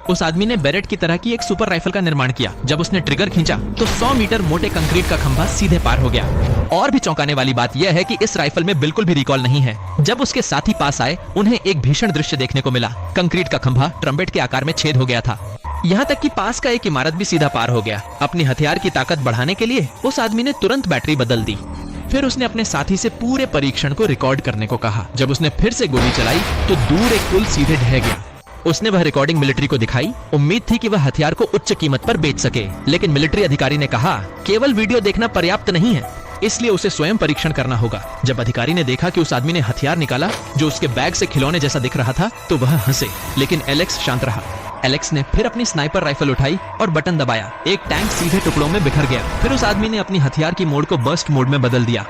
उस आदमी ने बेरेट की तरह की एक सुपर राइफल का निर्माण किया। जब उसने ट्रिगर खींचा तो 100 मीटर मोटे कंक्रीट का खंभा सीधे पार हो गया। और भी चौंकाने वाली बात यह है कि इस राइफल में बिल्कुल भी रिकॉल नहीं है। जब उसके साथी पास आए उन्हें एक भीषण दृश्य देखने को मिला। कंक्रीट का खंभा ट्रम्पेट के आकार में छेद हो गया था। यहाँ तक कि पास का एक इमारत भी सीधा पार हो गया। अपनी हथियार की ताकत बढ़ाने के लिए उस आदमी ने तुरंत बैटरी बदल दी। फिर उसने अपने साथी से पूरे परीक्षण को रिकॉर्ड करने को कहा। जब उसने फिर से गोली चलाई तो दूर एक पुल सीधे ढह गया। उसने वह रिकॉर्डिंग मिलिट्री को दिखाई। उम्मीद थी कि वह हथियार को उच्च कीमत पर बेच सके, लेकिन मिलिट्री अधिकारी ने कहा केवल वीडियो देखना पर्याप्त नहीं है, इसलिए उसे स्वयं परीक्षण करना होगा। जब अधिकारी ने देखा कि उस आदमी ने हथियार निकाला जो उसके बैग से खिलौने जैसा दिख रहा था तो वह हंसे, लेकिन एलेक्स शांत रहा। एलेक्स ने फिर अपनी स्नाइपर राइफल उठाई और बटन दबाया। एक टैंक सीधे टुकड़ों में बिखर गया। फिर उस आदमी ने अपनी हथियार की मोड को बर्स्ट मोड में बदल दिया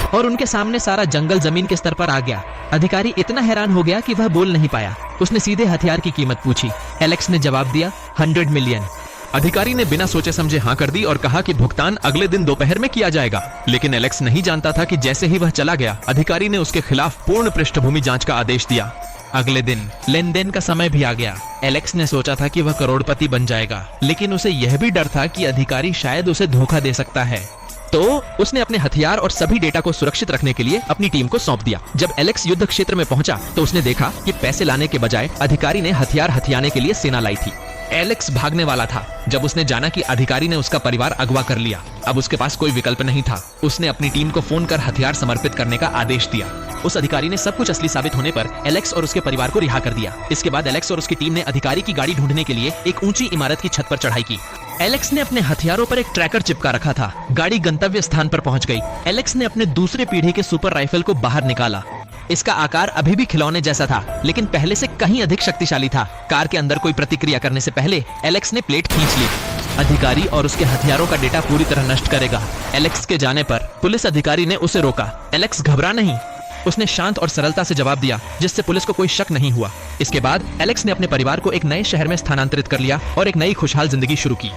और उनके सामने सारा जंगल जमीन के स्तर पर आ गया। अधिकारी इतना हैरान हो गया कि वह बोल नहीं पाया। उसने सीधे हथियार की कीमत पूछी। एलेक्स ने जवाब दिया 100 मिलियन। अधिकारी ने बिना सोचे समझे हाँ कर दी और कहा कि भुगतान अगले दिन दोपहर में किया जाएगा। लेकिन एलेक्स नहीं जानता था कि जैसे ही वह चला गया, अधिकारी ने उसके खिलाफ पूर्ण पृष्ठभूमि जांच का आदेश दिया। अगले दिन लेन देन का समय भी आ गया। एलेक्स ने सोचा था कि वह करोड़पति बन जाएगा, लेकिन उसे यह भी डर था कि अधिकारी शायद उसे धोखा दे सकता है। तो उसने अपने हथियार और सभी डेटा को सुरक्षित रखने के लिए अपनी टीम को सौंप दिया। जब एलेक्स युद्ध क्षेत्र में पहुंचा तो उसने देखा कि पैसे लाने के बजाय अधिकारी ने हथियार हथियाने के लिए सेना लाई थी। एलेक्स भागने वाला था जब उसने जाना कि अधिकारी ने उसका परिवार अगवा कर लिया। अब उसके पास कोई विकल्प नहीं था। उसने अपनी टीम को फोन कर हथियार समर्पित करने का आदेश दिया। उस अधिकारी ने सब कुछ असली साबित होने पर एलेक्स और उसके परिवार को रिहा कर दिया। इसके बाद एलेक्स और उसकी टीम ने अधिकारी की गाड़ी ढूंढने के लिए एक ऊंची इमारत की छत पर चढ़ाई की। एलेक्स ने अपने हथियारों पर एक ट्रैकर चिपका रखा था। गाड़ी गंतव्य स्थान पर पहुंच गई। एलेक्स ने अपने दूसरे पीढ़ी के सुपर राइफल को बाहर निकाला। इसका आकार अभी भी खिलौने जैसा था, लेकिन पहले से कहीं अधिक शक्तिशाली था। कार के अंदर कोई प्रतिक्रिया करने से पहले एलेक्स ने प्लेट खींच ली। अधिकारी और उसके हथियारों का डेटा पूरी तरह नष्ट करेगा। एलेक्स के जाने पर पुलिस अधिकारी ने उसे रोका। एलेक्स घबरा नहीं, उसने शांत और सरलता से जवाब दिया, जिससे पुलिस को कोई शक नहीं हुआ। इसके बाद एलेक्स ने अपने परिवार को एक नए शहर में स्थानांतरित कर लिया और एक नई खुशहाल जिंदगी शुरू की।